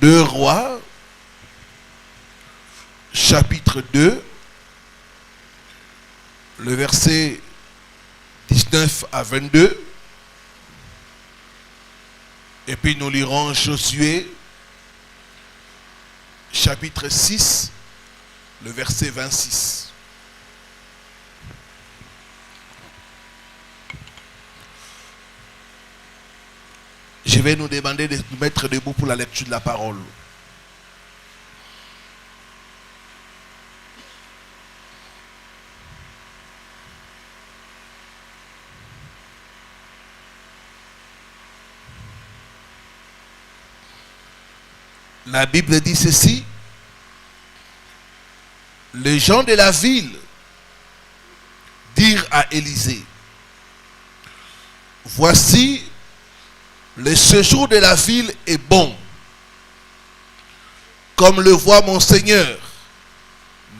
2 Rois, chapitre 2, le verset 19 à 22. Et puis nous lirons Josué, chapitre 6, le verset 26. Je vais nous demander de nous mettre debout pour la lecture de la parole. La Bible dit ceci: les gens de la ville dirent à Élisée: voici, le séjour de la ville est bon, comme le voit mon Seigneur,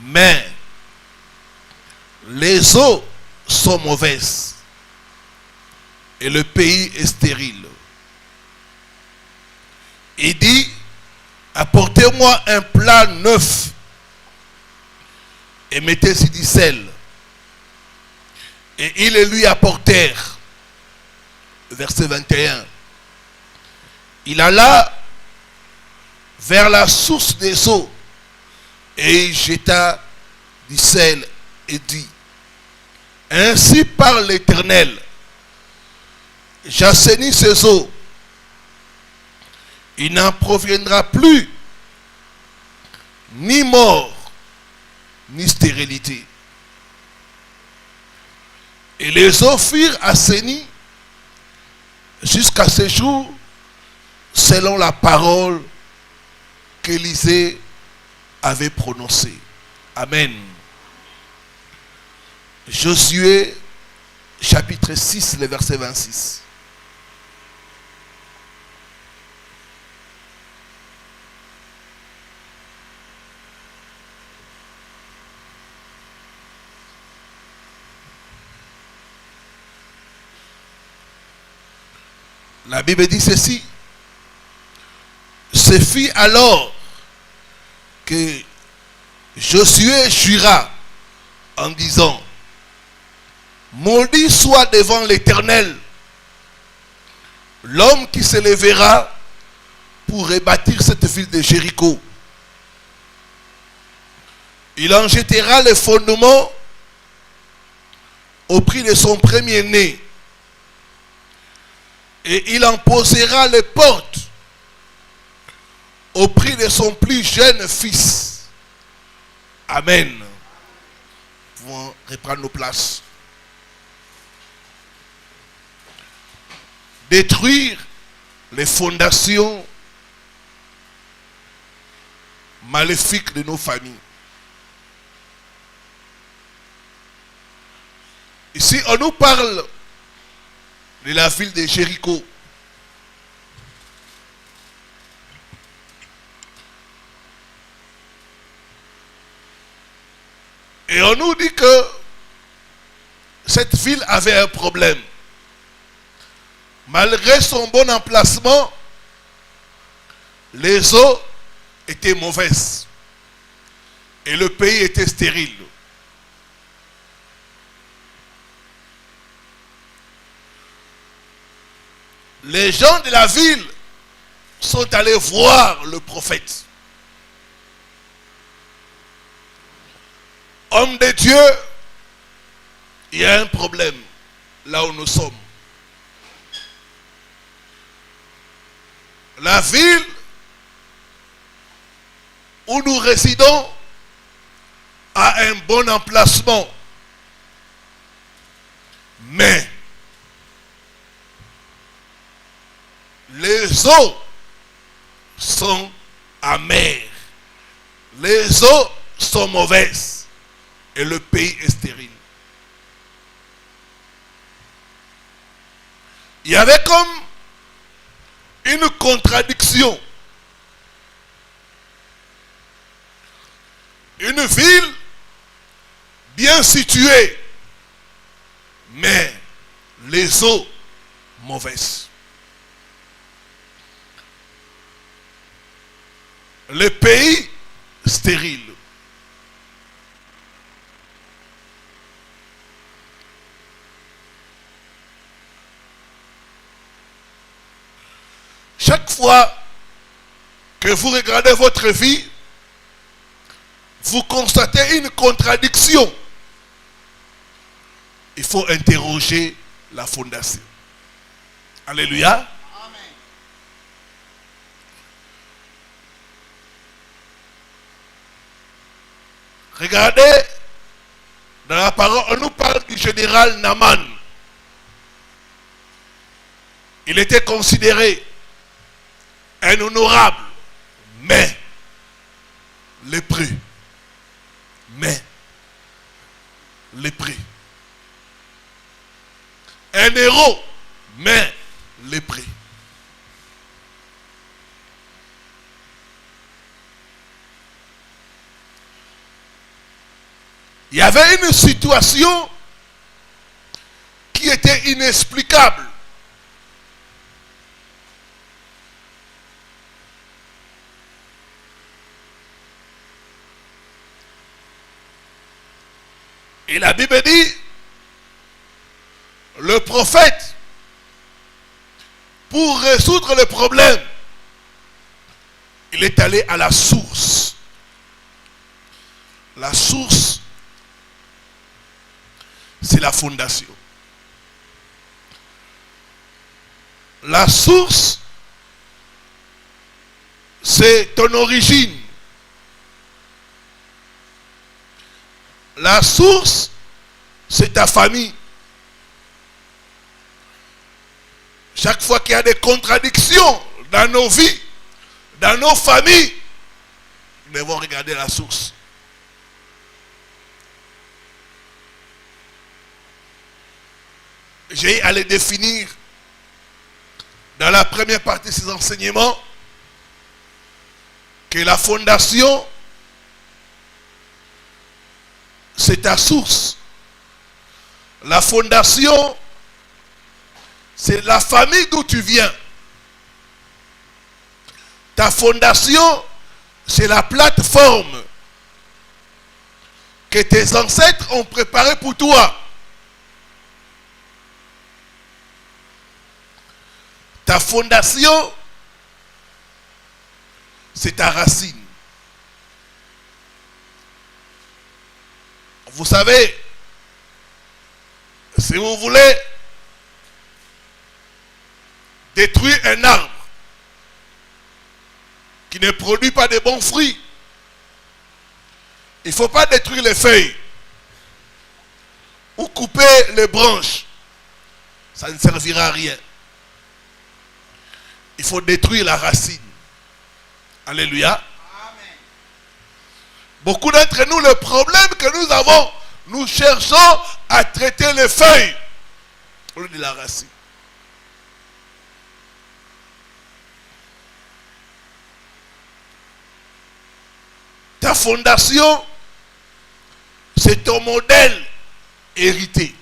mais les eaux sont mauvaises et le pays est stérile. Il dit: apportez-moi un plat neuf et mettez-y du sel. Et ils le lui apportèrent. Verset 21. Il alla vers la source des eaux et il jeta du sel et dit: ainsi parle l'Éternel, j'assainis ces eaux, il n'en proviendra plus ni mort ni stérilité. Et les eaux furent assainies jusqu'à ce jour, selon la parole qu'Élisée avait prononcée. Amen. Josué, chapitre 6, le verset 26. La Bible dit ceci: ce fut alors que Josué jura en disant: maudit soit devant l'Éternel l'homme qui se lèvera pour rebâtir cette ville de Jéricho. Il en jettera les fondements au prix de son premier-né, et il en posera les portes au prix de son plus jeune fils. Amen. Nous pouvons reprendre nos places. Détruire les fondations maléfiques de nos familles. Ici, on nous parle de la ville de Jéricho. Et on nous dit que cette ville avait un problème. Malgré son bon emplacement, les eaux étaient mauvaises et le pays était stérile. Les gens de la ville sont allés voir le prophète. Homme de Dieu, il y a un problème là où nous sommes. La ville où nous résidons a un bon emplacement. Mais les eaux sont amères. Les eaux sont mauvaises. Et le pays est stérile. Il y avait comme une contradiction. Une ville bien située, mais les eaux mauvaises. le pays stérile. Chaque fois que vous regardez votre vie, vous constatez une contradiction. Il faut interroger la fondation. Alléluia. Amen. Regardez, dans la parole, on nous parle du général Naaman. Il était considéré un honorable, mais lépreux. Mais lépreux. Un héros, mais lépreux. Il y avait une situation qui était inexplicable. Et la Bible dit, le prophète, pour résoudre le problème, il est allé à la source. La source, c'est la fondation. La source, c'est ton origine. La source, c'est ta famille. Chaque fois qu'il y a des contradictions dans nos vies, dans nos familles, nous devons regarder la source. J'ai à les définir dans la première partie de ces enseignements que la fondation, c'est ta source. La fondation, c'est la famille d'où tu viens. Ta fondation, c'est la plateforme que tes ancêtres ont préparée pour toi. Ta fondation, c'est ta racine. Vous savez, si vous voulez détruire un arbre qui ne produit pas de bons fruits, il ne faut pas détruire les feuilles ou couper les branches. Ça ne servira à rien. Il faut détruire la racine. Alléluia. Amen. Beaucoup d'entre nous, le problème que nous avons, nous cherchons à traiter les feuilles au lieu de la racine. Ta fondation, c'est ton modèle hérité.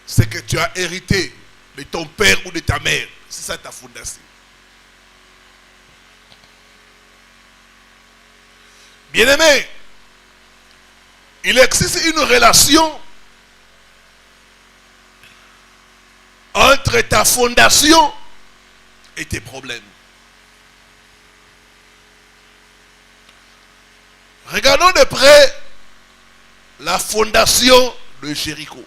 C'est que tu as hérité de ton père ou de ta mère. C'est ça ta fondation. Bien-aimé, il existe une relation entre ta fondation et tes problèmes. Regardons de près la fondation de Jéricho.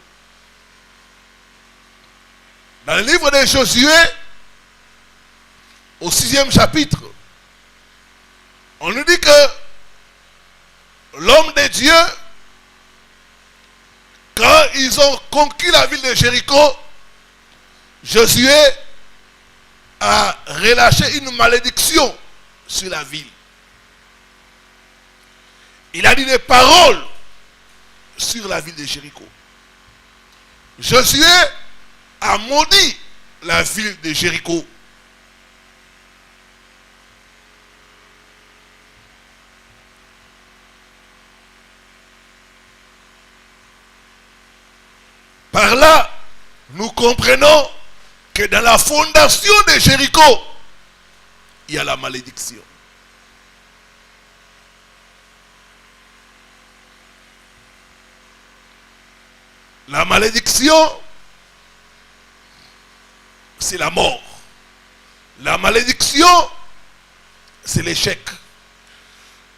Dans le livre de Josué, au 6e chapitre, on nous dit que l'homme de Dieu, quand ils ont conquis la ville de Jéricho, Josué a relâché une malédiction sur la ville. Il a dit des paroles sur la ville de Jéricho. Josué a maudit la ville de Jéricho. Par là, nous comprenons que dans la fondation de Jéricho, il y a la malédiction. La malédiction, c'est la mort. La malédiction, c'est l'échec.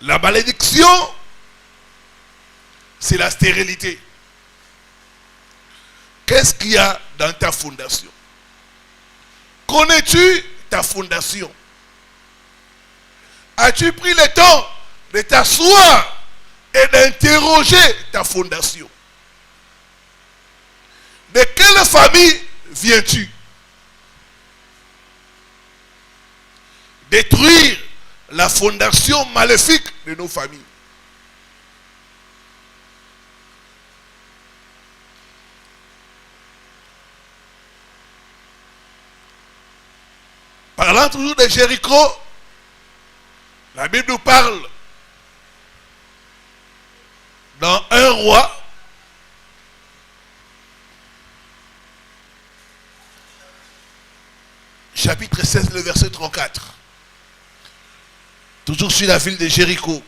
La malédiction, c'est la stérilité. Qu'est-ce qu'il y a dans ta fondation? Connais-tu ta fondation? As-tu pris le temps de t'asseoir et d'interroger ta fondation? De quelle famille viens-tu? Détruire la fondation maléfique de nos familles. Parlant toujours de Jéricho, la Bible nous parle dans 1 Roi, chapitre 16, le verset 34. Toujours sur la ville de Jéricho.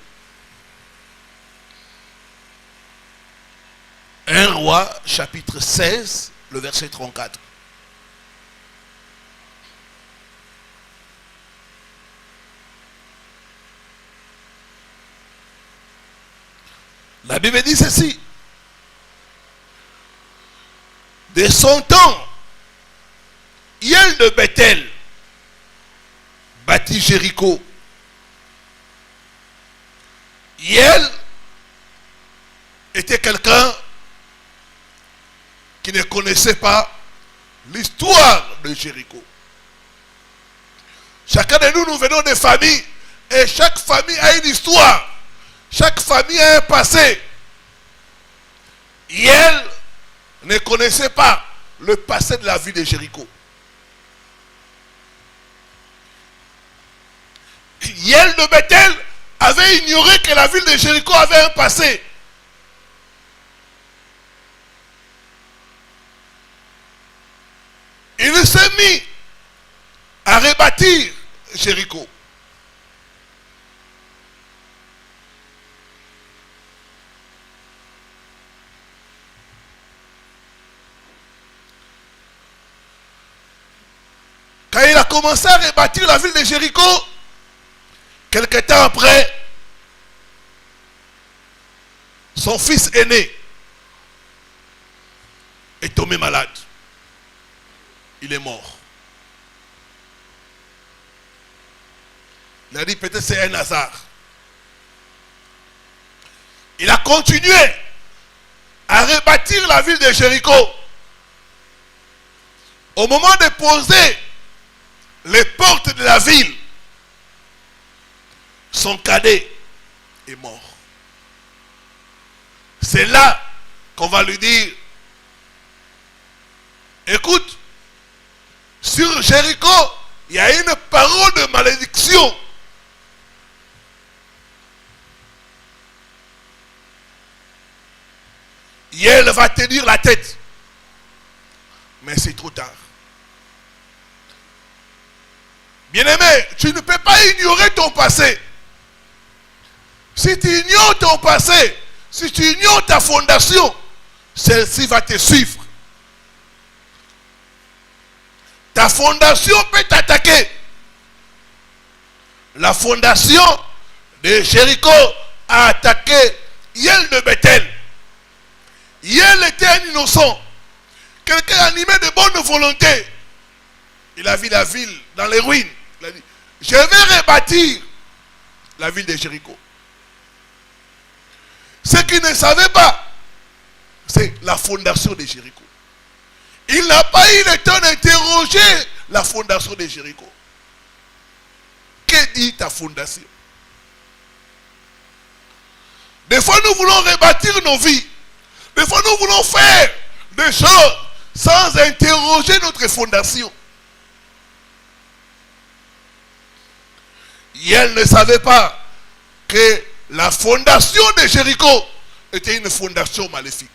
1 Roi, chapitre 16, le verset 34. La Bible dit ceci. De son temps, Hiel de Bethel bâtit Jéricho. Hiel était quelqu'un qui ne connaissait pas l'histoire de Jéricho. Chacun de nous, nous venons de familles et chaque famille a une histoire. Chaque famille a un passé. Hiel ne connaissait pas le passé de la vie de Jéricho. Hiel de Bethel avait ignoré que la ville de Jéricho avait un passé. Il s'est mis à rebâtir Jéricho. Quand il a commencé à rebâtir la ville de Jéricho, quelque temps après, son fils aîné est tombé malade. Il est mort. Il a dit peut-être c'est un hasard. Il a continué à rebâtir la ville de Jéricho. Au moment de poser les portes de la ville, son cadet est mort. C'est là qu'on va lui dire, écoute, sur Jéricho, il y a une parole de malédiction. Et elle va tenir la tête. Mais c'est trop tard. Bien-aimé, tu ne peux pas ignorer ton passé. Si tu ignores ton passé, si tu ignores ta fondation, celle-ci va te suivre. Ta fondation peut t'attaquer. La fondation de Jéricho a attaqué Hiel de Bethel. Hiel était un innocent. Quelqu'un animé de bonne volonté. Il a vu la ville dans les ruines. Il a dit, je vais rebâtir la ville de Jéricho. Ce qu'il ne savait pas, c'est la fondation de Jéricho. Il n'a pas eu le temps d'interroger la fondation de Jéricho. Que dit ta fondation? Des fois, nous voulons rebâtir nos vies. Des fois, nous voulons faire des choses sans interroger notre fondation. Et elle ne savait pas que la fondation de Jéricho était une fondation maléfique.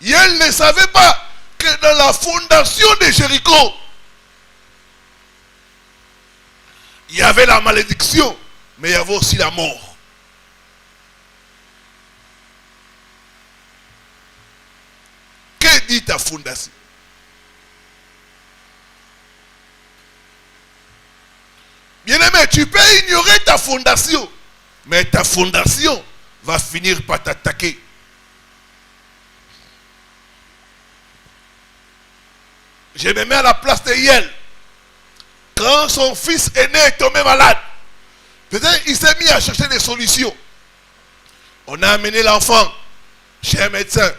Et elle ne savait pas que dans la fondation de Jéricho, il y avait la malédiction, mais il y avait aussi la mort. fondation. Bien-aimé, tu peux ignorer ta fondation, mais ta fondation va finir par t'attaquer. Je me mets à la place de Yel. Quand son fils aîné est tombé malade, peut-être il s'est mis à chercher des solutions. On a amené l'enfant chez un médecin.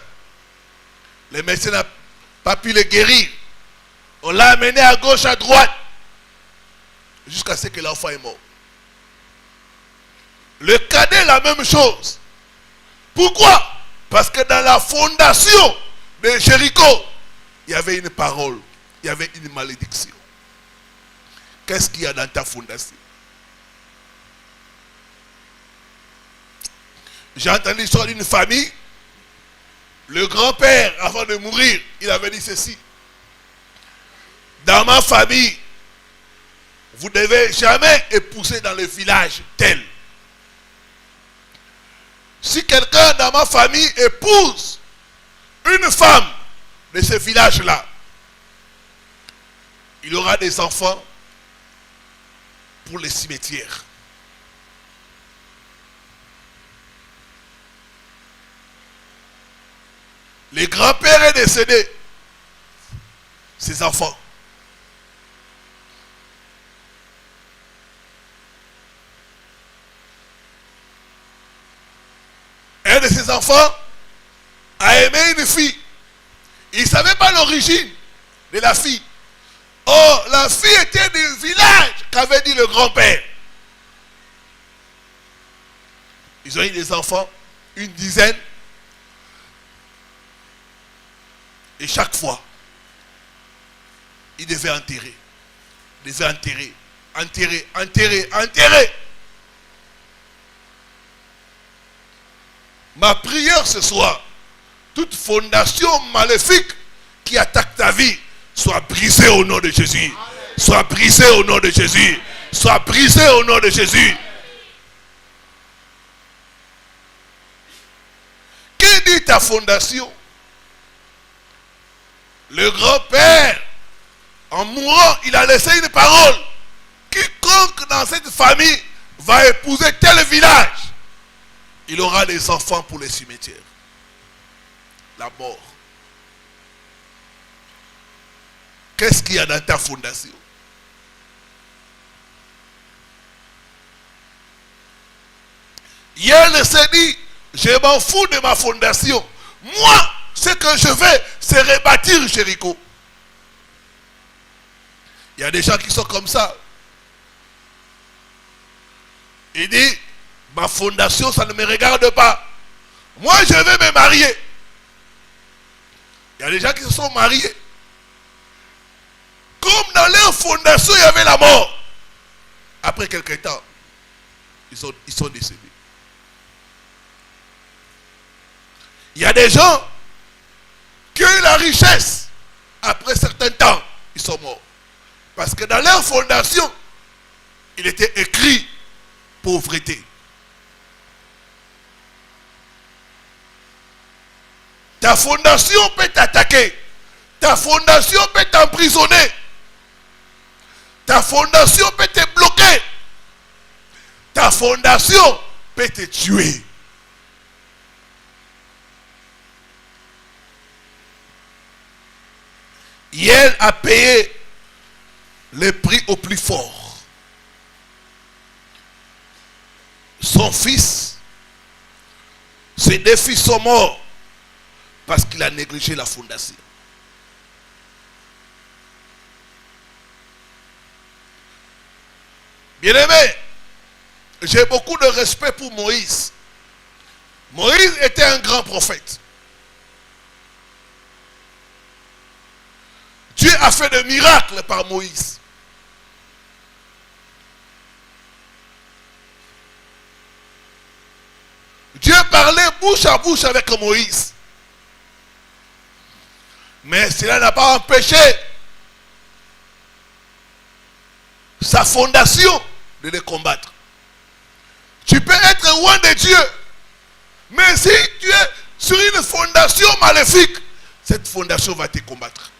Le médecin n'a pas pu le guérir. On l'a amené à gauche, à droite, jusqu'à ce que l'enfant est mort. Le cadet, la même chose. Pourquoi? Parce que dans la fondation de Jéricho, il y avait une parole, il y avait une malédiction. Qu'est-ce qu'il y a dans ta fondation? J'ai entendu l'histoire d'une famille. Le grand-père, avant de mourir, il avait dit ceci: dans ma famille, vous ne devez jamais épouser dans le village tel. Si quelqu'un dans ma famille épouse une femme de ce village-là, il aura des enfants pour les cimetières. Le grand-père est décédé. Ses enfants. Un de ses enfants a aimé une fille. Il ne savait pas l'origine de la fille. Oh, la fille était du village qu'avait dit le grand-père. Ils ont eu des enfants, une dizaine. Et chaque fois, ils devaient enterrer. Ils devaient enterrer, enterrer, enterrer, enterrer. Ma prière ce soir, toute fondation maléfique qui attaque ta vie, soit brisée au nom de Jésus. Soit brisée au nom de Jésus. Soit brisée au nom de Jésus. Qui dit ta fondation? Le grand-père, en mourant, il a laissé une parole. Quiconque dans cette famille va épouser tel village, il aura des enfants pour les cimetières. La mort. Qu'est-ce qu'il y a dans ta fondation? Hier, s'est dit, je m'en fous de ma fondation. Moi, ce que je veux, c'est rebâtir Jéricho. Il y a des gens qui sont comme ça. Il dit, ma fondation, ça ne me regarde pas. Moi, je vais me marier. Il y a des gens qui se sont mariés. Comme dans leur fondation, il y avait la mort. Après quelques temps, ils sont décédés. Il y a des gens qui ont eu la richesse. Après certains temps, ils sont morts. Parce que dans leur fondation, il était écrit pauvreté. Ta fondation peut t'attaquer. Ta fondation peut t'emprisonner. Ta fondation peut te bloquer. Ta fondation peut te tuer. Yel a payé le prix au plus fort. Son fils, ses deux fils sont morts parce qu'il a négligé la fondation. Bien-aimé, j'ai beaucoup de respect pour Moïse. Moïse était un grand prophète. Dieu a fait des miracles par Moïse. Dieu parlait bouche à bouche avec Moïse. Mais cela n'a pas empêché sa fondation de les combattre. Tu peux être loin de Dieu, mais si tu es sur une fondation maléfique, cette fondation va te combattre.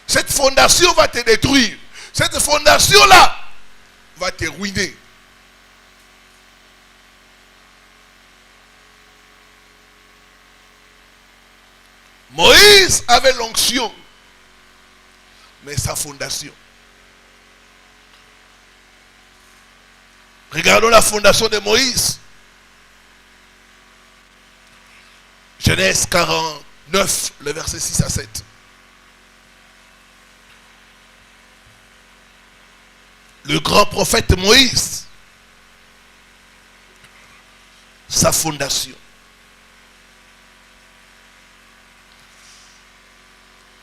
Cette fondation va te détruire. Cette fondation-là va te ruiner. Moïse avait l'onction, mais sa fondation. Regardons la fondation de Moïse. Genèse 49, le verset 6 à 7. Le grand prophète Moïse, sa fondation.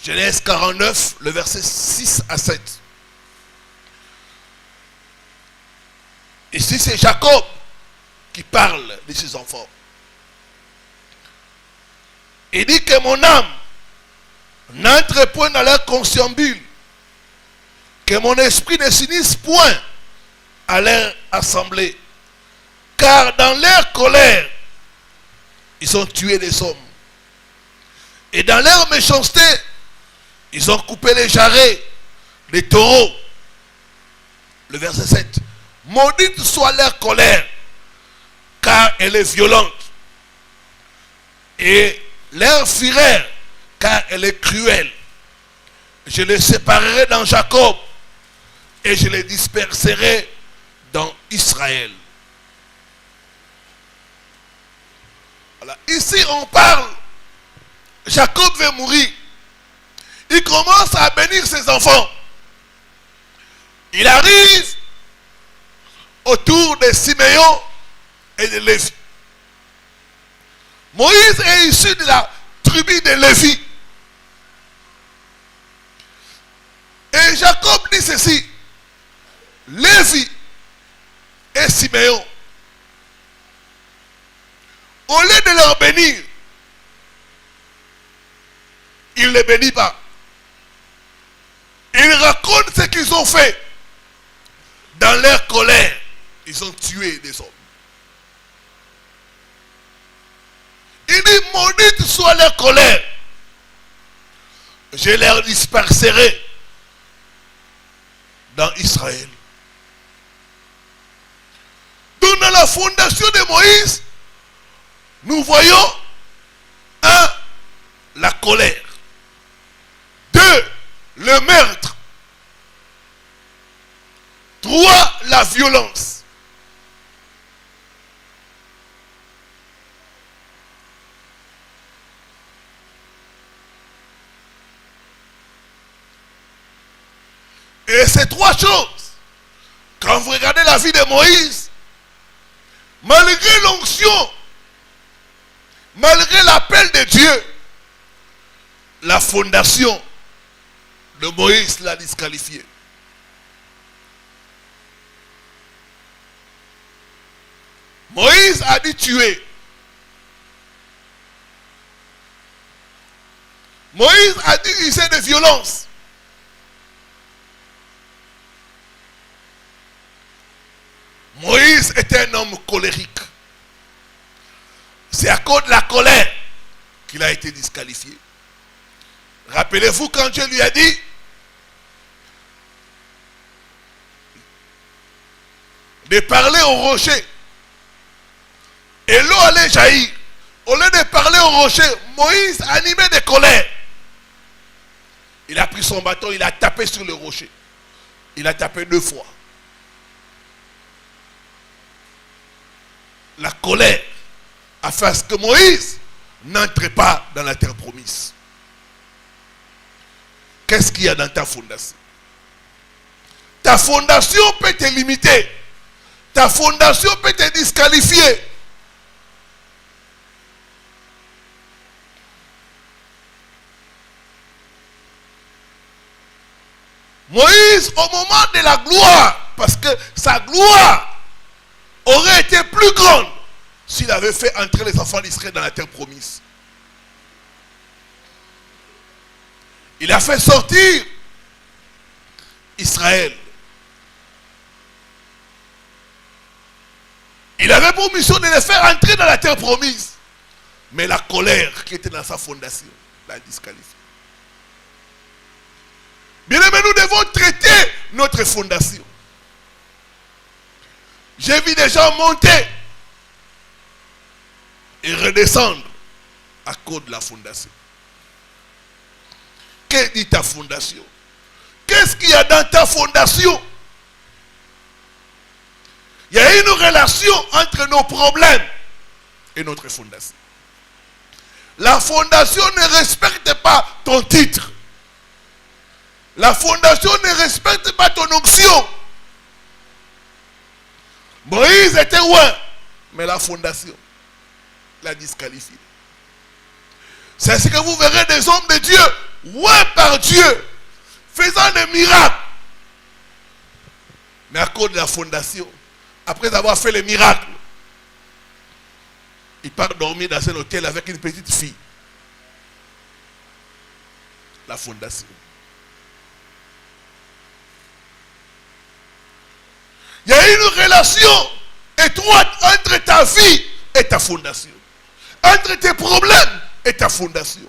Genèse 49, le verset 6 à 7. Ici, c'est Jacob qui parle de ses enfants. Il dit que mon âme n'entre point dans leur conciliabule, que mon esprit ne s'unisse point à leur assemblée, car dans leur colère, ils ont tué des hommes. Et dans leur méchanceté, ils ont coupé les jarrets, les taureaux. Le verset 7. Maudite soit leur colère, car elle est violente. Et leur fureur, car elle est cruelle. Je les séparerai dans Jacob, et je les disperserai dans Israël. Voilà. Ici, on parle. Jacob veut mourir. Il commence à bénir ses enfants. Il arrive autour de Siméon et de Lévi. Moïse est issu de la tribu de Lévi. Et Jacob dit ceci. Lévi et Siméon, au lieu de leur bénir, il ne les bénit pas. Il raconte ce qu'ils ont fait. Dans leur colère, ils ont tué des hommes. Il dit, maudite soit leur colère. Je les disperserai dans Israël. Donc dans la fondation de Moïse, nous voyons 1. La colère. 2. Le meurtre. 3. La violence. Et ces 3 choses, quand vous regardez la vie de Moïse, malgré l'onction, malgré l'appel de Dieu, la fondation de Moïse l'a disqualifié. Moïse a dit tuer. Moïse a dit user de violence. Moïse était un homme colérique. C'est à cause de la colère qu'il a été disqualifié. Rappelez-vous quand Dieu lui a dit de parler au rocher et l'eau allait jaillir. Au lieu de parler au rocher, Moïse, animé de colère, il a pris son bâton, il a tapé sur le rocher. Il a tapé 2 fois. La colère a fait ce que Moïse n'entre pas dans la terre promise. Qu'est-ce qu'il y a dans ta fondation? Ta fondation peut te limiter. Ta fondation peut te disqualifier. Moïse, au moment de la gloire, parce que sa gloire aurait été plus grande s'il avait fait entrer les enfants d'Israël dans la terre promise. Il a fait sortir Israël. Il avait pour mission de les faire entrer dans la terre promise. Mais la colère qui était dans sa fondation l'a disqualifié. Bien aimé, nous devons traiter notre fondation. J'ai vu des gens monter et redescendre à cause de la fondation. Que dit ta fondation? Qu'est-ce qu'il y a dans ta fondation? Il y a une relation entre nos problèmes et notre fondation. La fondation ne respecte pas ton titre. La fondation ne respecte pas ton onction. Moïse était loin, mais la fondation l'a disqualifié. C'est ce que vous verrez des hommes de Dieu, loin par Dieu, faisant des miracles. Mais à cause de la fondation, après avoir fait les miracles, il part dormir dans un hôtel avec une petite fille. La fondation. Il y a une relation étroite entre ta vie et ta fondation. Entre tes problèmes et ta fondation.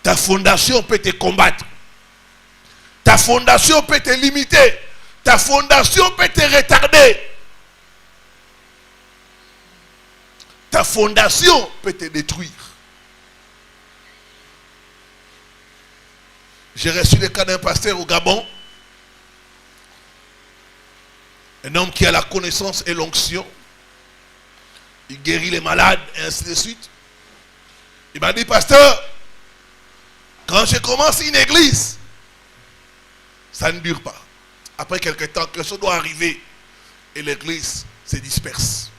Ta fondation peut te combattre. Ta fondation peut te limiter. Ta fondation peut te retarder. Ta fondation peut te détruire. J'ai reçu le cas d'un pasteur au Gabon. Un homme qui a la connaissance et l'onction. Il guérit les malades et ainsi de suite. Il m'a dit, pasteur, quand je commence une église, ça ne dure pas. Après quelques temps, quelque chose doit arriver et l'église se disperse.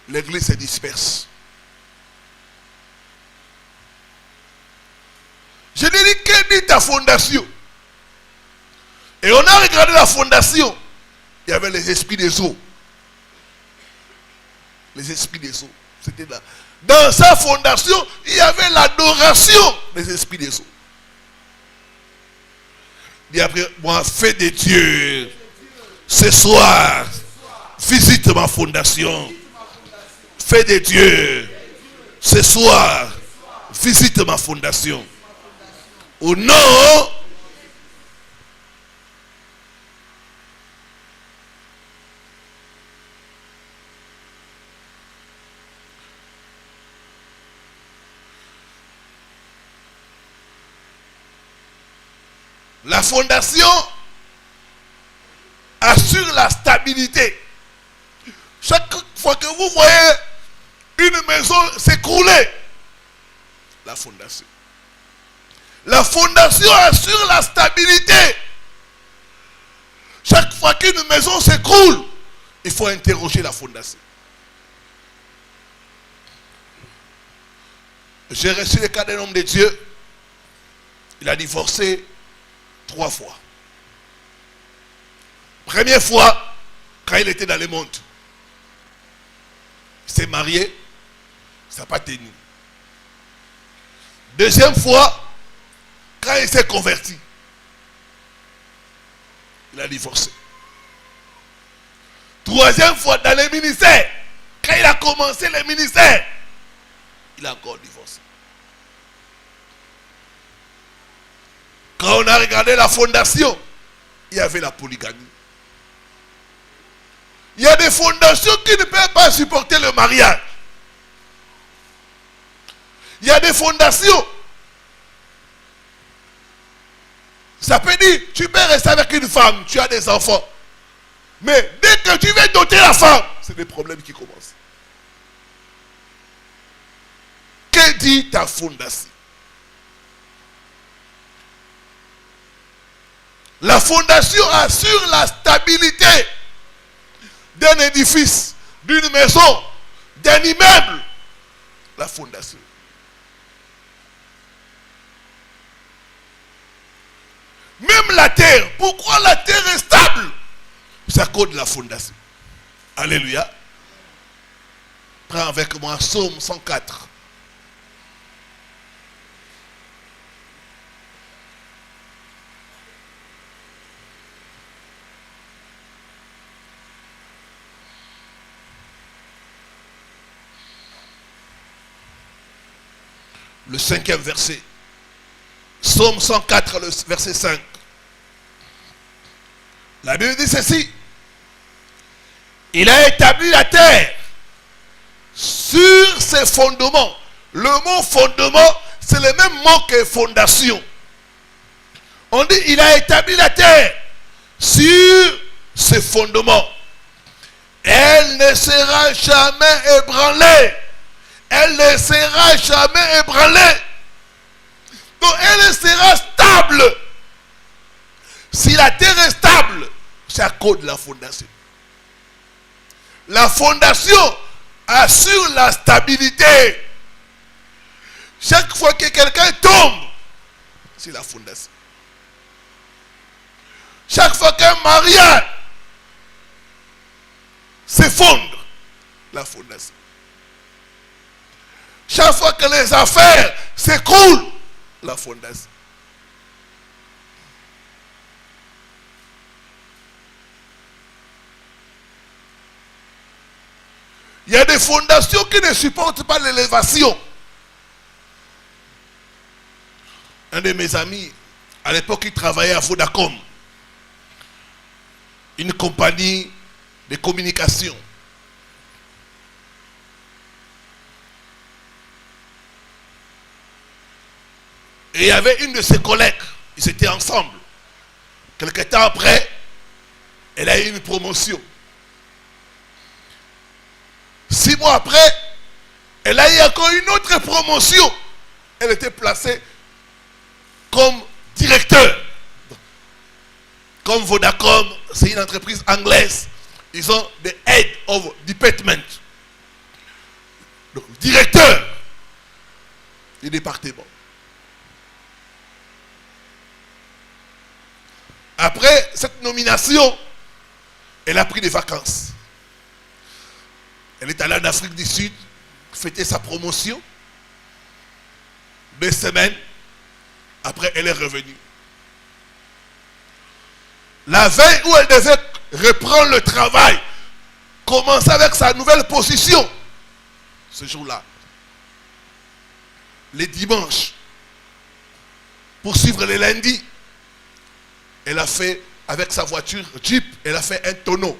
L'église se disperse. Je lui ai dit, quelle est ta fondation? Et on a regardé la fondation. Il y avait les esprits des eaux. Les esprits des eaux. C'était là. Dans sa fondation, il y avait l'adoration des esprits des eaux. Il dit après, moi, fais de Dieu, ce soir, visite ma fondation. Fais de Dieu, ce soir, visite ma fondation. Au nom la fondation assure la stabilité. Chaque fois que vous voyez une maison s'écrouler, la fondation. La fondation assure la stabilité. Chaque fois qu'une maison s'écroule, il faut interroger la fondation. J'ai reçu le cas d'un homme de Dieu. Il a divorcé 3 fois. Première fois, quand il était dans le monde. Il s'est marié, ça n'a pas tenu. Deuxième fois, quand il s'est converti, il a divorcé. Troisième fois, dans le ministère, quand il a commencé le ministère, il a encore divorcé. Quand on a regardé la fondation, il y avait la polygamie. Il y a des fondations qui ne peuvent pas supporter le mariage. Il y a des fondations. Ça peut dire, tu peux rester avec une femme, tu as des enfants. Mais dès que tu veux doter la femme, c'est des problèmes qui commencent. Que dit ta fondation? La fondation assure la stabilité d'un édifice, d'une maison, d'un immeuble. La fondation. Même la terre. Pourquoi la terre est stable? C'est à cause de la fondation. Alléluia. Prends avec moi Psaume 104. le 5e verset. Psaume 104, le verset 5. La Bible dit ceci. Il a établi la terre sur ses fondements. Le mot fondement, c'est le même mot que fondation. On dit, il a établi la terre sur ses fondements. Elle ne sera jamais ébranlée. Elle ne sera jamais ébranlée. Donc elle sera stable. Si la terre est stable, c'est à cause de la fondation. La fondation assure la stabilité. Chaque fois que quelqu'un tombe, c'est la fondation. Chaque fois qu'un mariage s'effondre, la fondation. Chaque fois que les affaires s'écroulent, la fondation. Il y a des fondations qui ne supportent pas l'élévation. Un de mes amis, à l'époque, il travaillait à Vodacom, une compagnie de communication. Et il y avait une de ses collègues, ils étaient ensemble. Quelque temps après, elle a eu une promotion. 6 mois après, elle a eu encore une autre promotion. Elle était placée comme directeur. Comme Vodacom, c'est une entreprise anglaise. Ils ont the head of department. Donc, directeur du département. Après cette nomination, elle a pris des vacances. Elle est allée en Afrique du Sud, fêter sa promotion. 2 semaines, après elle est revenue. La veille où elle devait reprendre le travail, commencer avec sa nouvelle position, ce jour-là, les dimanches, pour suivre les lundis, elle a fait, avec sa voiture Jeep, elle a fait un tonneau.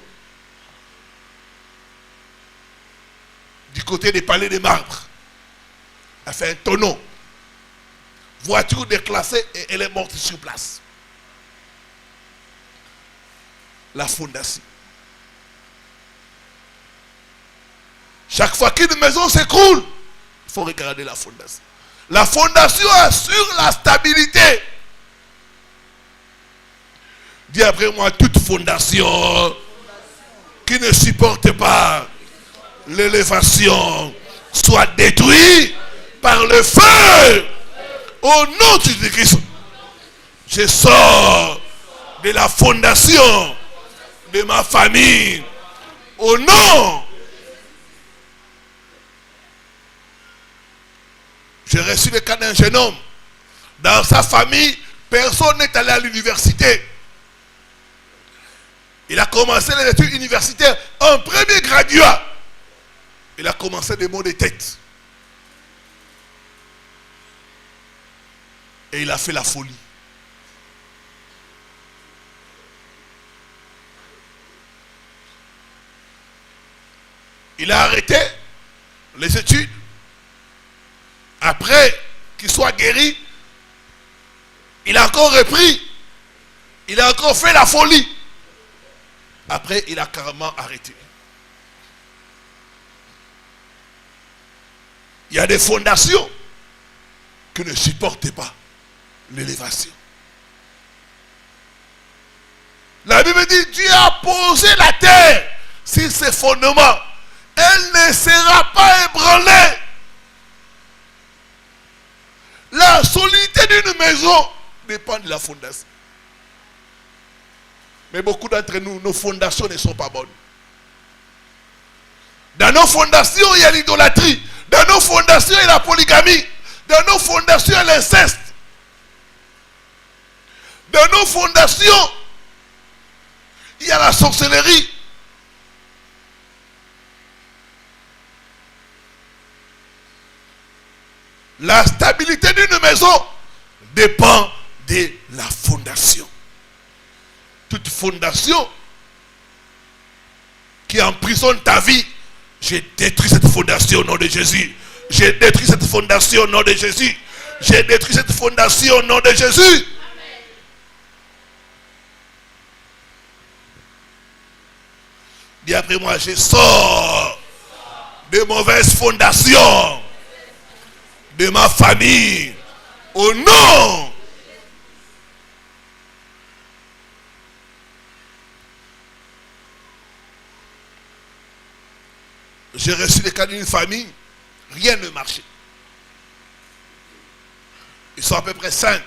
Du côté des palais des marbres. Elle a fait un tonneau. Voiture déclassée et elle est morte sur place. La fondation. Chaque fois qu'une maison s'écroule, il faut regarder la fondation. La fondation assure la stabilité. Dis après moi, toute fondation qui ne supporte pas l'élévation soit détruite par le feu. Au nom de Jésus-Christ, je sors de la fondation de ma famille. Au nom. J'ai reçu le cas d'un jeune homme. Dans sa famille, personne n'est allé à l'université. Il a commencé les études universitaires en premier graduat. Il a commencé des mots de tête. Et il a fait la folie. Il a arrêté les études. Après qu'il soit guéri, il a encore repris. Il a encore fait la folie. Après, il a carrément arrêté. Il y a des fondations qui ne supportent pas l'élévation. La Bible dit, Dieu a posé la terre sur ses fondements. Elle ne sera pas ébranlée. La solidité d'une maison dépend de la fondation. Mais beaucoup d'entre nous, nos fondations ne sont pas bonnes. Dans nos fondations, il y a l'idolâtrie. Dans nos fondations, il y a la polygamie. Dans nos fondations, il y a l'inceste. Dans nos fondations, il y a la sorcellerie. La stabilité d'une maison dépend de la fondation. Toute fondation qui emprisonne ta vie, j'ai détruit cette fondation au nom de Jésus. J'ai détruit cette fondation au nom de Jésus. J'ai détruit cette fondation au nom de Jésus. Amen. Dis après moi, je sors de mauvaises fondations de ma famille au nom. J'ai reçu le cas d'une famille, rien ne marchait. Ils sont à peu près 5.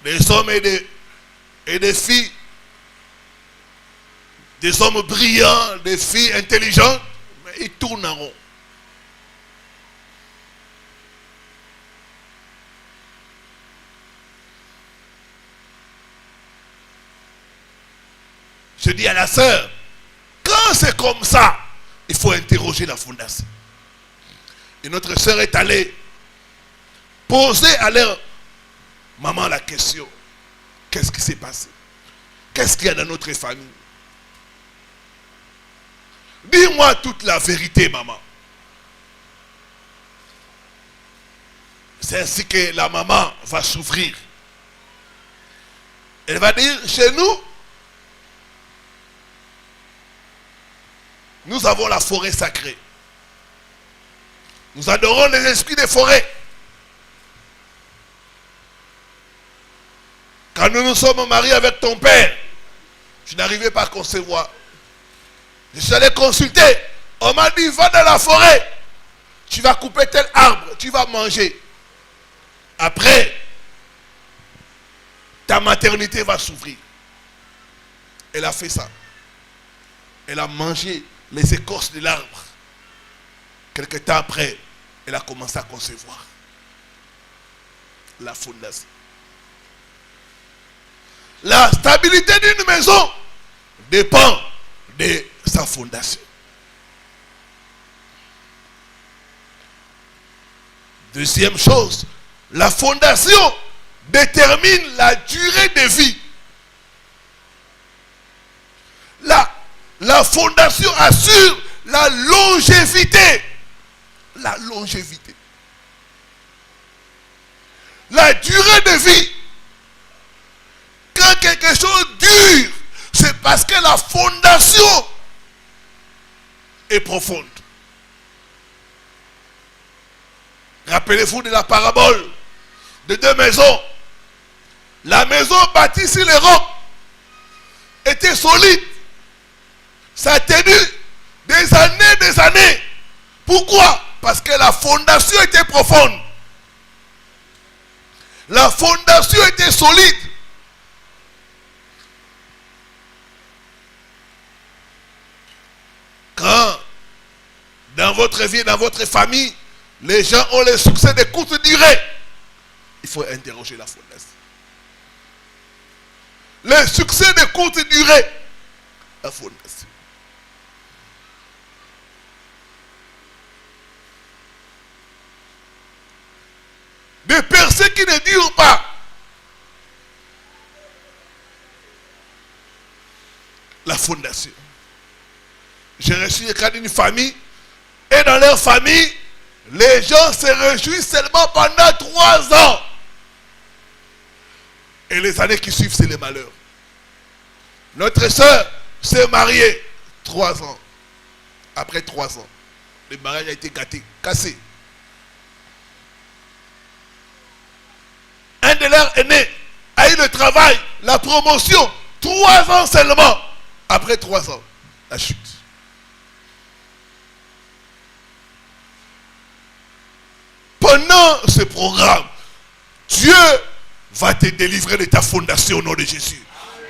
Des hommes et des filles. Des hommes brillants, des filles intelligentes, mais ils tournent en rond. Je dis à la sœur, quand c'est comme ça, il faut interroger la fondation. Et notre sœur est allée poser à leur maman la question. Qu'est-ce qui s'est passé? Qu'est-ce qu'il y a dans notre famille? Dis-moi toute la vérité, maman. C'est ainsi que la maman va s'ouvrir. Elle va dire, chez nous, nous avons la forêt sacrée. Nous adorons les esprits des forêts. Quand nous nous sommes mariés avec ton père, je n'arrivais pas à concevoir. Je suis allé consulter. On m'a dit, va dans la forêt. Tu vas couper tel arbre. Tu vas manger. Après, ta maternité va s'ouvrir. Elle a fait ça. Elle a mangé les écorces de l'arbre. Quelque temps après, elle a commencé à concevoir la fondation. La stabilité d'une maison dépend de sa fondation. Deuxième chose, la fondation détermine la durée de vie. La fondation assure la longévité. La longévité. La durée de vie. Quand quelque chose dure, c'est parce que la fondation est profonde. Rappelez-vous de la parabole de 2 maisons. La maison bâtie sur les rocs était solide. Ça a tenu des années. Pourquoi? Parce que la fondation était profonde. La fondation était solide. Quand dans votre vie, dans votre famille, les gens ont le succès de courte durée, il faut interroger la fondation. Le succès de courte durée, la fondation. Des percées qui ne durent pas. La fondation. J'ai reçu le cas d'une famille, et dans leur famille, les gens se réjouissent seulement pendant 3 ans. Et les années qui suivent, c'est le malheur. Notre soeur s'est mariée 3 ans. Après 3 ans, le mariage a été gâté, cassé. Un de leurs aînés a eu le travail, la promotion, 3 ans seulement. Après 3 ans, la chute. Pendant ce programme, Dieu va te délivrer de ta fondation au nom de Jésus.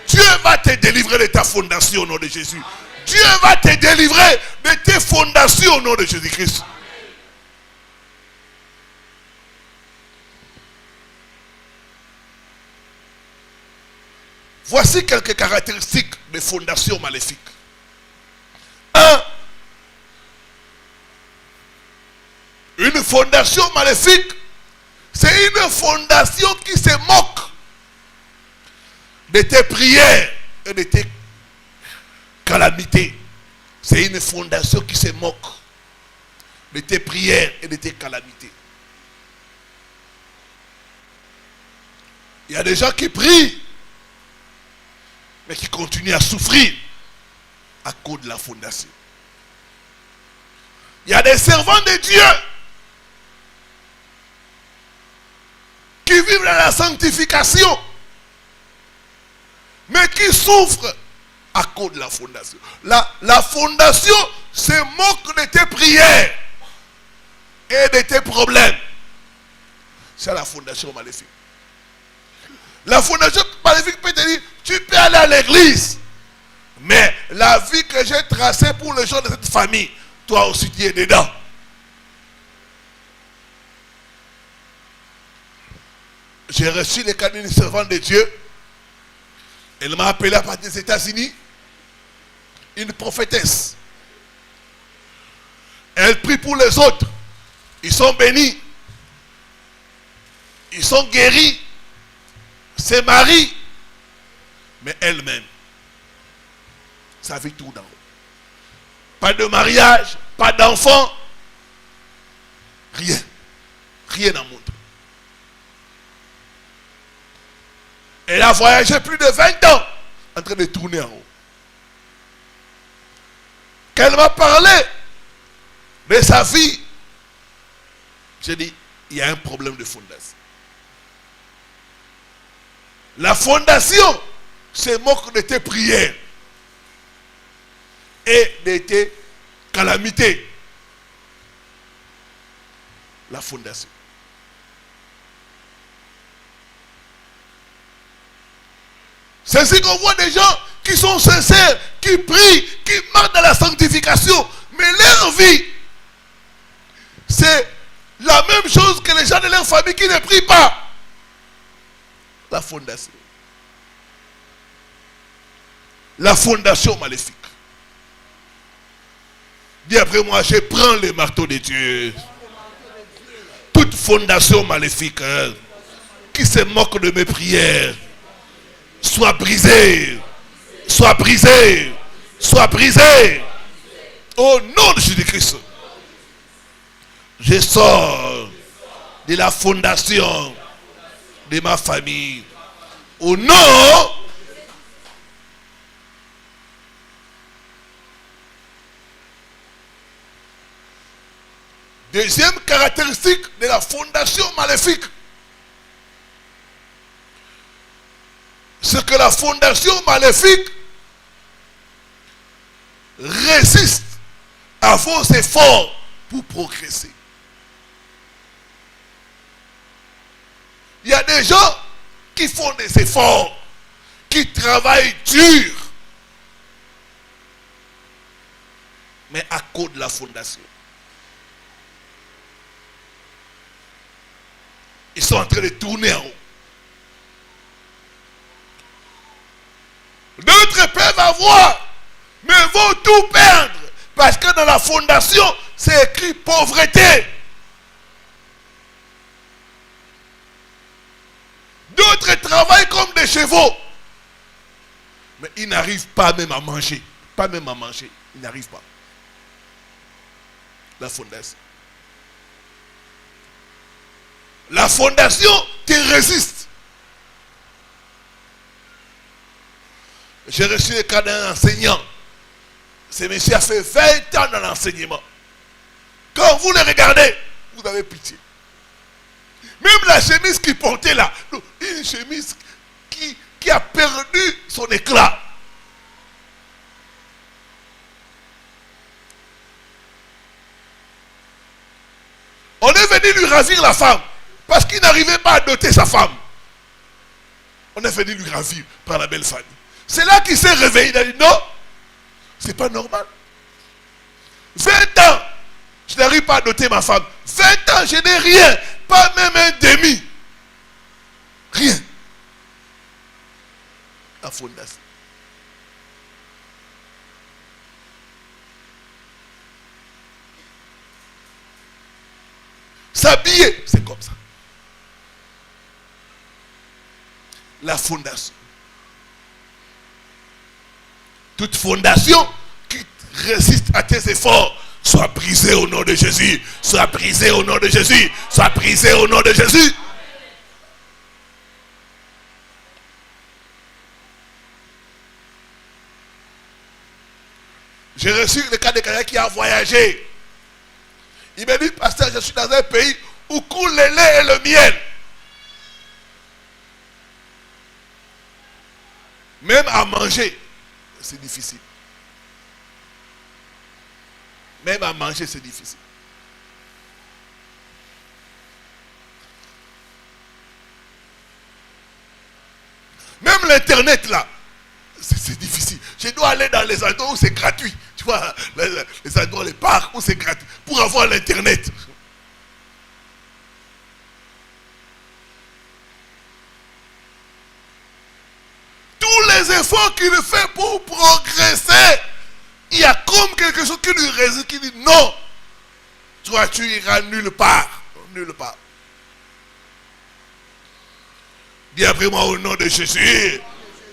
Dieu va te délivrer de ta fondation au nom de Jésus. Dieu va te délivrer de tes fondations au nom de Jésus-Christ. Voici quelques caractéristiques des fondations maléfiques. 1. Une fondation maléfique, c'est une fondation qui se moque de tes prières et de tes calamités. C'est une fondation qui se moque de tes prières et de tes calamités. Il y a des gens qui prient, mais qui continuent à souffrir à cause de la fondation. Il y a des servants de Dieu qui vivent dans la sanctification, mais qui souffrent à cause de la fondation. La fondation se moque de tes prières et de tes problèmes. C'est la fondation maléfique. La fondation maléfique peut te dire, tu peux aller à l'église, mais la vie que j'ai tracée pour les gens de cette famille, toi aussi tu es dedans. J'ai reçu les canines du servant de Dieu. Elle m'a appelé à partir des États-Unis. Une prophétesse. Elle prie pour les autres. Ils sont bénis. Ils sont guéris. Se marient. Mais elle-même, sa vie tourne en haut. Pas de mariage, pas d'enfant. Rien. Rien à montrer. Elle a voyagé plus de 20 ans en train de tourner en haut. Qu'elle m'a parlé de sa vie, j'ai dit, il y a un problème de fondation. La fondation se moque de tes prières et de tes calamités. La fondation. C'est ainsi qu'on voit des gens qui sont sincères, qui prient, qui marchent dans la sanctification, mais leur vie, c'est la même chose que les gens de leur famille qui ne prient pas. La fondation. La fondation maléfique. Dis après moi, je prends le marteau de Dieu. Toute fondation maléfique qui se moque de mes prières, soit brisée, soit brisée, soit brisée. Au nom de Jésus-Christ. Je sors de la fondation de ma famille. Au nom deuxième caractéristique de la fondation maléfique, c'est que la fondation maléfique résiste à vos efforts pour progresser. Il y a des gens qui font des efforts, qui travaillent dur, mais à cause de la fondation. Ils sont en train de tourner en haut. D'autres peuvent avoir, mais vont tout perdre. Parce que dans la fondation, c'est écrit pauvreté. D'autres travaillent comme des chevaux. Mais ils n'arrivent pas même à manger. Pas même à manger. Ils n'arrivent pas. La fondation. La fondation te résiste. J'ai reçu le cas d'un enseignant. Ce monsieur a fait 20 ans dans l'enseignement. Quand vous le regardez, vous avez pitié. Même la chemise qu'il portait là, une chemise qui a perdu son éclat. On est venu lui ravir la femme parce qu'il n'arrivait pas à doter sa femme. On est venu lui ravir par la belle famille. C'est là qu'il s'est réveillé. Il a dit non, c'est pas normal. 20 ans, je n'arrive pas à doter ma femme. 20 ans, je n'ai rien, pas même un demi. Rien. La fondation. s'habiller, c'est comme ça. La fondation. Toute fondation qui résiste à tes efforts soit brisée au nom de Jésus. Soit brisée au nom de Jésus. Soit brisée au nom de Jésus. J'ai reçu le cas de quelqu'un qui a voyagé. Il m'a dit, pasteur, je suis dans un pays où coule le lait et le miel. Même à manger, c'est difficile. Même à manger, c'est difficile. Même l'Internet, là, c'est difficile. Je dois aller dans les endroits où c'est gratuit. Tu vois, les endroits, les parcs où c'est gratuit. Pour avoir l'Internet. Tous les efforts qu'il fait pour progresser, il y a comme quelque chose qui lui résiste, qui dit non. Toi, tu iras nulle part. Nulle part. Dis après moi au nom de Jésus,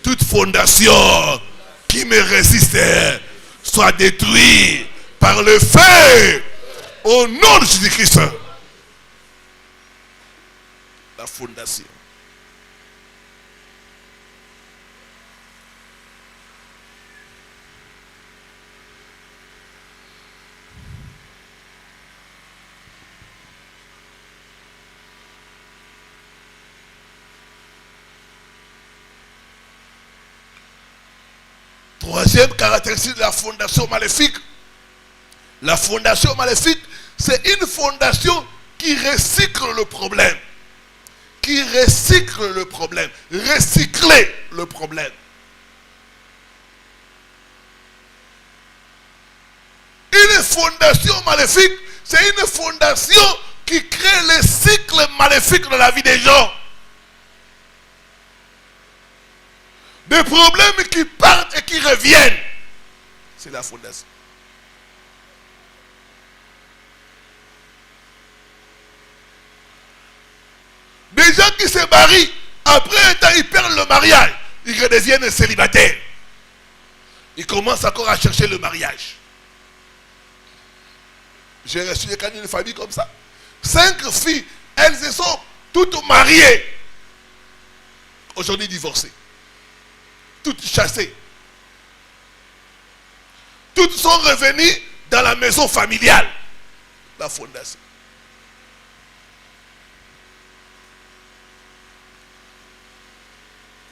toute fondation qui me résiste soit détruite par le feu au nom de Jésus-Christ. La fondation. Troisième caractéristique de la fondation maléfique. La fondation maléfique, c'est une fondation qui recycle le problème. Qui recycle le problème. Recycler le problème. Une fondation maléfique, c'est une fondation qui crée les cycles maléfiques de la vie des gens. Des problèmes qui partent et qui reviennent. C'est la fondation. Des gens qui se marient, après un temps, ils perdent le mariage. Ils redeviennent célibataires. Ils commencent encore à chercher le mariage. J'ai reçu des cas d'une famille comme ça. 5 filles, elles se sont toutes mariées. Aujourd'hui divorcées. Toutes chassées. Toutes sont revenues dans la maison familiale. La fondation.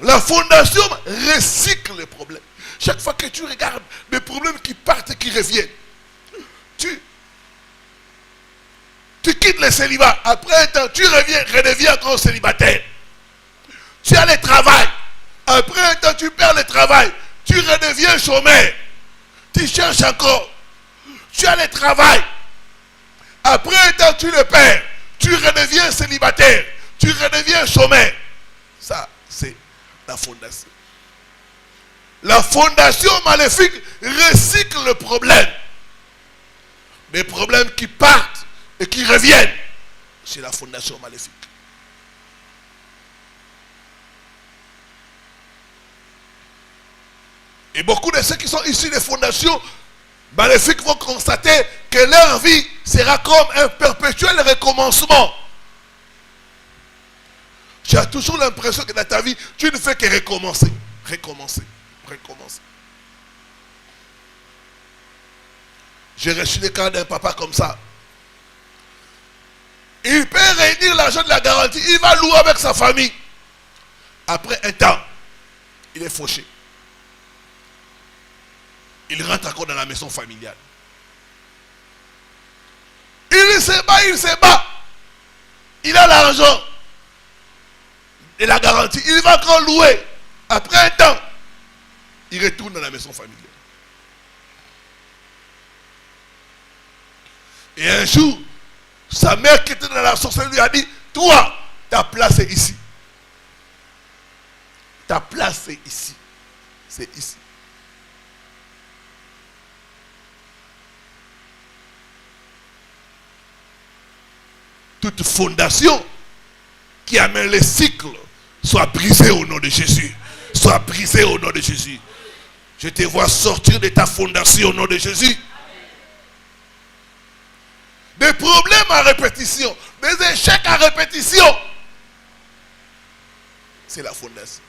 La fondation recycle les problèmes. Chaque fois que tu regardes des problèmes qui partent et qui reviennent, tu quittes le célibat. Après un temps, tu redeviens encore célibataire. Tu as le travail. Après un temps, tu perds le travail. Tu redeviens chômeur. Tu cherches encore. Tu as le travail. Après un temps, tu le perds. Tu redeviens célibataire. Tu redeviens chômeur. Ça, c'est la fondation. La fondation maléfique recycle le problème. Les problèmes qui partent et qui reviennent. C'est la fondation maléfique. Et beaucoup de ceux qui sont issus des fondations maléfiques vont constater que leur vie sera comme un perpétuel recommencement. Tu as toujours l'impression que dans ta vie, tu ne fais que recommencer. Recommencer. Recommencer. J'ai reçu le cas d'un papa comme ça. Il peut réunir l'argent de la garantie. Il va louer avec sa famille. Après un temps, il est fauché. Il rentre encore dans la maison familiale. Il se bat. Il a l'argent et la garantie. Il va encore louer. Après un temps, il retourne dans la maison familiale. Et un jour, sa mère qui était dans la sorcellerie lui a dit, toi, ta place est ici. Ta place est ici. C'est ici. toute fondation qui amène les cycles soit brisée au nom de Jésus. Soit brisée au nom de Jésus. Je te vois sortir de ta fondation au nom de Jésus. Des problèmes à répétition, des échecs à répétition. C'est la fondation.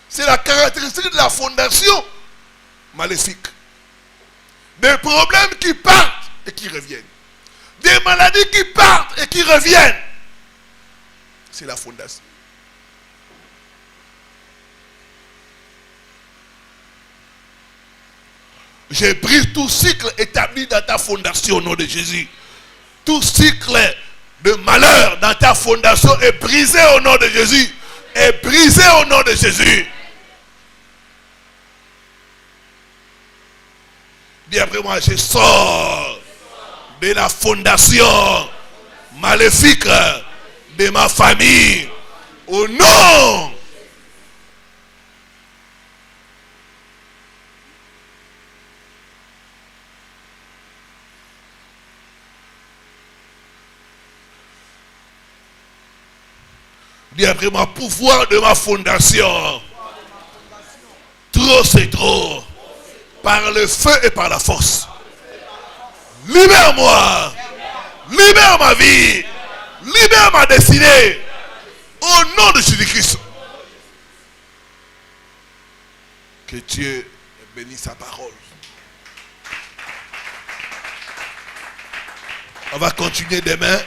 C'est la caractéristique de la fondation maléfique. Des problèmes qui partent et qui reviennent. Des maladies qui partent et qui reviennent. C'est la fondation. J'ai brisé tout cycle établi dans ta fondation au nom de Jésus. Tout cycle de malheur dans ta fondation est brisé au nom de Jésus. Est brisé au nom de Jésus. Dis après moi, je sors de la fondation maléfique de ma famille. Au nom. Dis après moi, pouvoir de ma fondation. Trop c'est trop. Par le feu et par la force. Libère-moi. Libère ma vie. Libère ma destinée. Au nom de Jésus-Christ. Que Dieu bénisse sa parole. On va continuer demain.